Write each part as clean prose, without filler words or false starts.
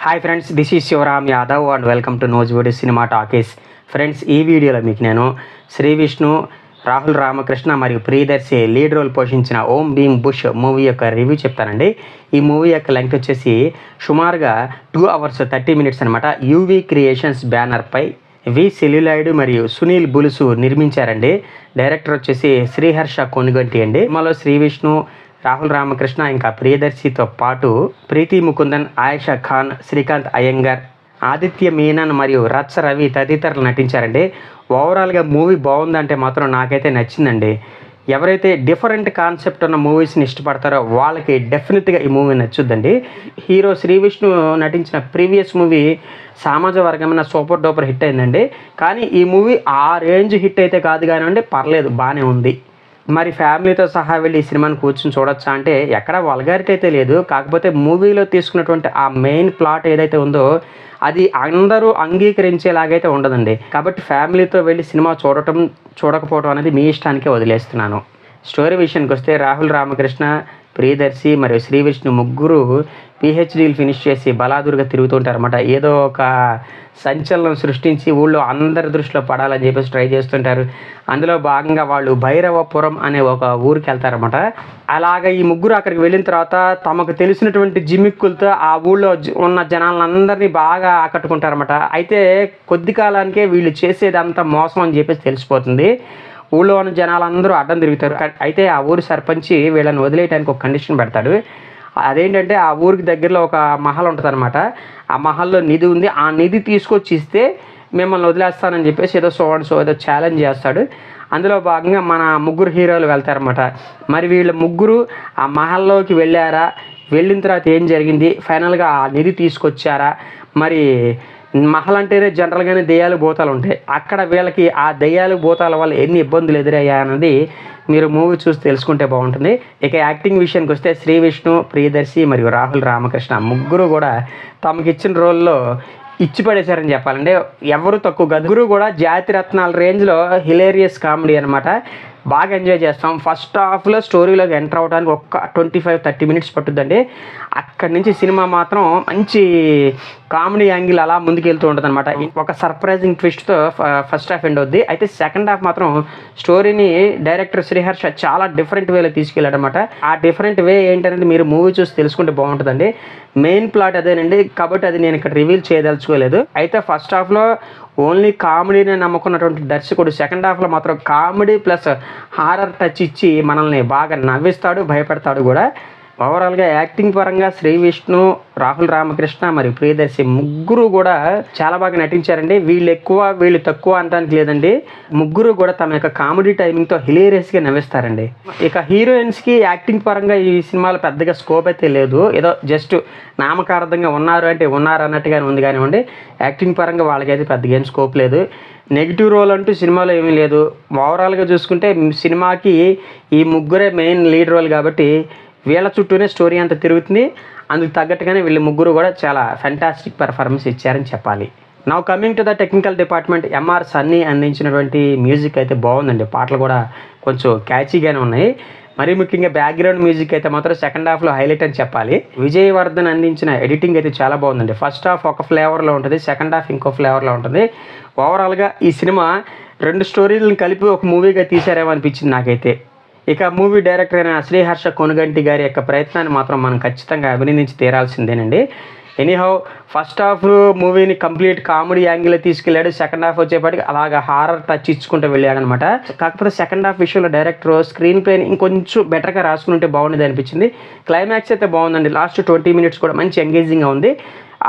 Hi friends, this is Shivaram Yadav and welcome to నోజ్వుడ్ cinema talkies. Friends, ఈ వీడియోలో మీకు నేను శ్రీ విష్ణు, రాహుల్ రామకృష్ణ మరియు ప్రియదర్శి లీడ్ రోల్ పోషించిన ఓం భీమ్ బుష్ మూవీ యొక్క రివ్యూ చెప్తానండి. ఈ మూవీ యొక్క లెంగ్త్ వచ్చేసి సుమారుగా 2 hours 30 minutes అనమాట. యూవీ క్రియేషన్స్ బ్యానర్పై వి సెల్యులాయిడ్ మరియు సునీల్ బులుసు నిర్మించారండి. డైరెక్టర్ వచ్చేసి శ్రీహర్ష కొనుగంటి అండి. సినిమాలో శ్రీ విష్ణు, రాహుల్ రామకృష్ణ ఇంకా ప్రియదర్శితో పాటు ప్రీతి ముకుందన్, ఆయేషా ఖాన్, శ్రీకాంత్ అయ్యంగార్, ఆదిత్య మీనన్ మరియు రచ్చ రవి తదితరులు నటించారండి. ఓవరాల్గా మూవీ బాగుందంటే మాత్రం నాకైతే నచ్చిందండి. ఎవరైతే డిఫరెంట్ కాన్సెప్ట్ ఉన్న మూవీస్ని ఇష్టపడతారో వాళ్ళకి డెఫినెట్గా ఈ మూవీ నచ్చుద్దండి. హీరో శ్రీ విష్ణు నటించిన ప్రీవియస్ మూవీ సమాజ వర్గమైన సూపర్ డూపర్ హిట్ అయిందండి. కానీ ఈ మూవీ ఆ రేంజ్ హిట్ అయితే కాదు కానివ్వండి, పర్లేదు, బాగానే ఉంది. మరి ఫ్యామిలీతో సహా వెళ్ళి ఈ సినిమాని కూర్చొని చూడొచ్చా అంటే ఎక్కడ వల్గారిటీ అయితే లేదు. కాకపోతే మూవీలో తీసుకున్నటువంటి ఆ మెయిన్ ప్లాట్ ఏదైతే ఉందో అది అందరూ అంగీకరించేలాగైతే ఉండదండి. కాబట్టి ఫ్యామిలీతో వెళ్ళి సినిమా చూడకపోవడం అనేది మీ ఇష్టానికే వదిలేస్తున్నాను. స్టోరీ విషయానికి వస్తే రాహుల్ రామకృష్ణ, ప్రియదర్శి మరియు శ్రీ విష్ణు ముగ్గురు పిహెచ్డీలు ఫినిష్ చేసి బలాదురుగా తిరుగుతుంటారన్నమాట. ఏదో ఒక సంచలనం సృష్టించి ఊళ్ళో అందరి దృష్టిలో పడాలని చెప్పేసి ట్రై చేస్తుంటారు. అందులో భాగంగా వాళ్ళు భైరవపురం అనే ఒక ఊరికి వెళ్తారన్నమాట. అలాగ ఈ ముగ్గురు అక్కడికి వెళ్ళిన తర్వాత తమకు తెలిసినటువంటి జిమ్మిక్కులతో ఆ ఊళ్ళో ఉన్న జనాలందరినీ బాగా ఆకట్టుకుంటారన్నమాట. అయితే కొద్ది కాలానికే వీళ్ళు చేసేదంతా మోసం అని చెప్పేసి తెలిసిపోతుంది. ఊళ్ళో ఉన్న జనాలందరూ అడ్డం తిరుగుతారు. అయితే ఆ ఊరి సర్పంచి వీళ్ళని వదిలేయడానికి ఒక కండిషన్ పెడతాడు. అదేంటంటే ఆ ఊరికి దగ్గరలో ఒక మహల్ ఉంటుంది అనమాట. ఆ మహల్లో నిధి ఉంది, ఆ నిధి తీసుకొచ్చి ఇస్తే మిమ్మల్ని వదిలేస్తానని చెప్పేసి ఏదో ఛాలెంజ్ చేస్తాడు. అందులో భాగంగా మన ముగ్గురు హీరోలు వెళ్తారన్నమాట. మరి వీళ్ళ ముగ్గురు ఆ మహల్లోకి వెళ్ళారా, వెళ్ళిన తర్వాత ఏం జరిగింది, ఫైనల్గా ఆ నిధి తీసుకొచ్చారా, మరి మహల్ అంటేనే జనరల్గానే దెయ్యాలు భూతాలు ఉంటాయి. అక్కడ వీళ్ళకి ఆ దెయ్యాలు భూతాల వల్ల ఎన్ని ఇబ్బందులు ఎదురయ్యాయి అన్నది మీరు మూవీ చూసి తెలుసుకుంటే బాగుంటుంది. ఇక యాక్టింగ్ విషయానికి వస్తే శ్రీ విష్ణు, ప్రియదర్శి మరియు రాహుల్ రామకృష్ణ ముగ్గురు కూడా తమకు ఇచ్చిన రోల్లో ఇచ్చి పడేశారని చెప్పాలంటే. ఎవరు తక్కువ కాదు. ముగ్గురు కూడా జాతి రత్నాల రేంజ్లో హిలేరియస్ కామెడీ అనమాట. బాగా ఎంజాయ్ చేస్తాం. ఫస్ట్ హాఫ్లో స్టోరీలోకి ఎంటర్ అవడానికి ఒక్క 25-30 minutes పట్టుద్దండి. అక్కడి నుంచి సినిమా మాత్రం మంచి కామెడీ యాంగిల్ అలా ముందుకెళ్తూ ఉంటుంది అనమాట. ఒక సర్ప్రైజింగ్ ట్విస్ట్తో ఫస్ట్ హాఫ్ ఎండ్ అవుద్ది. అయితే సెకండ్ హాఫ్ మాత్రం స్టోరీని డైరెక్టర్ శ్రీహర్ష చాలా డిఫరెంట్ వేలో తీసుకెళ్ళాడనమాట. ఆ డిఫరెంట్ వే ఏంటనేది మీరు మూవీ చూసి తెలుసుకుంటే బాగుంటుందండి. మెయిన్ ప్లాట్ అదేనండి, కాబట్టి అది నేను ఇక్కడ రివీల్ చేయదలుచుకోలేదు. అయితే ఫస్ట్ హాఫ్లో ఓన్లీ కామెడీని నమ్ముకున్నటువంటి దర్శకుడు సెకండ్ హాఫ్లో మాత్రం కామెడీ ప్లస్ హారర్ టచ్ ఇచ్చి మనల్ని బాగా నవ్విస్తాడు, భయపెడతాడు కూడా. ఓవరాల్గా యాక్టింగ్ పరంగా శ్రీ విష్ణు, రాహుల్ రామకృష్ణ మరియు ప్రియదర్శి ముగ్గురు కూడా చాలా బాగా నటించారండి. వీళ్ళు ఎక్కువ వీళ్ళు తక్కువ అనడానికి లేదండి. ముగ్గురు కూడా తమ యొక్క కామెడీ టైమింగ్తో హిలేరియస్గా నవ్విస్తారండి. ఇక హీరోయిన్స్కి యాక్టింగ్ పరంగా ఈ సినిమాలో పెద్దగా స్కోప్ అయితే లేదు. ఏదో జస్ట్ నామకార్థంగా ఉన్నారు అంటే ఉన్నారు అన్నట్టుగానే ఉంది కానివ్వండి. యాక్టింగ్ పరంగా వాళ్ళకైతే పెద్దగా ఏం స్కోప్ లేదు. నెగిటివ్ రోల్ అంటూ సినిమాలో ఏమీ లేదు. ఓవరాల్గా చూసుకుంటే సినిమాకి ఈ ముగ్గురే మెయిన్ లీడ్ రోల్ కాబట్టి వీళ్ళ చుట్టూనే స్టోరీ అంతా తిరుగుతుంది. అందుకు తగ్గట్టుగానే వీళ్ళు ముగ్గురు కూడా చాలా ఫ్యాంటాస్టిక్ పెర్ఫార్మెన్స్ ఇచ్చారని చెప్పాలి. Now coming to the technical department, M R Sunny అందించినటువంటి మ్యూజిక్ అయితే బాగుందండి. పాటలు కూడా కొంచెం క్యాచీగానే ఉన్నాయి. మరీ ముఖ్యంగా బ్యాక్గ్రౌండ్ మ్యూజిక్ అయితే మాత్రం సెకండ్ హాఫ్లో హైలైట్ అని చెప్పాలి. విజయవర్ధన్ అందించిన ఎడిటింగ్ అయితే చాలా బాగుందండి. ఫస్ట్ హాఫ్ ఒక ఫ్లేవర్లో ఉంటుంది, సెకండ్ హాఫ్ ఇంకో ఫ్లేవర్లో ఉంటుంది. ఓవరాల్గా ఈ సినిమా 2 స్టోరీలను కలిపి ఒక మూవీగా తీశారేమో అనిపించింది నాకైతే. ఇక మూవీ డైరెక్టర్ అయిన శ్రీహర్ష కొనుగంటి గారి యొక్క ప్రయత్నాన్ని మాత్రం మనం ఖచ్చితంగా అభినందించి తీరాల్సిందేనండి. ఎనీహౌ ఫస్ట్ హాఫ్ మూవీని కంప్లీట్ కామెడీ యాంగిల్లో తీసుకెళ్ళాడు. సెకండ్ హాఫ్ వచ్చేపాటికి అలాగా హారర్ టచ్ ఇచ్చుకుంటూ వెళ్ళాడు అనమాట. కాకపోతే సెకండ్ హాఫ్ విషయంలో డైరెక్టర్ స్క్రీన్ ప్లేని ఇంకొంచెం బెటర్గా రాసుకుంటే బాగుండేది అనిపించింది. క్లైమాక్స్ అయితే బాగుందండి. లాస్ట్ 20 minutes కూడా మంచి ఎంగేజింగ్గా ఉంది.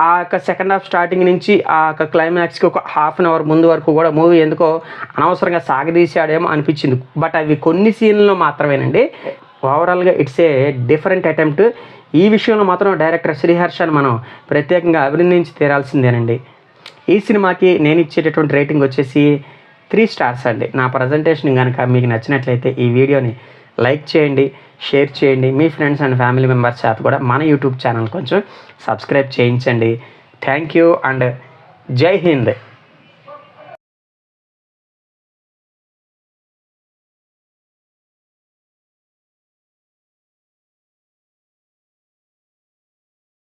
ఆ యొక్క సెకండ్ హాఫ్ స్టార్టింగ్ నుంచి ఆ యొక్క క్లైమాక్స్కి ఒక ½ hour ముందు వరకు కూడా మూవీ ఎందుకో అనవసరంగా సాగదీశాడేమో అనిపించింది. బట్ అవి కొన్ని సీన్లలో మాత్రమేనండి. ఓవరాల్గా ఇట్స్ ఏ డిఫరెంట్ అటెంప్ట్. ఈ విషయంలో మాత్రం డైరెక్టర్ శ్రీహర్షని మనం ప్రత్యేకంగా అభినందించి తీరాల్సిందేనండి. ఈ సినిమాకి నేను ఇచ్చేటటువంటి రేటింగ్ వచ్చేసి 3 stars అండి. నా ప్రజెంటేషన్ కనుక మీకు నచ్చినట్లయితే ఈ వీడియోని లైక్ చేయండి, షేర్ చేయండి. మీ ఫ్రెండ్స్ అండ్ ఫ్యామిలీ మెంబర్స్ చేత కూడా మన యూట్యూబ్ ఛానల్ కొంచెం సబ్స్క్రైబ్ చేయించండి. థ్యాంక్ యూ అండ్ జై హింద్.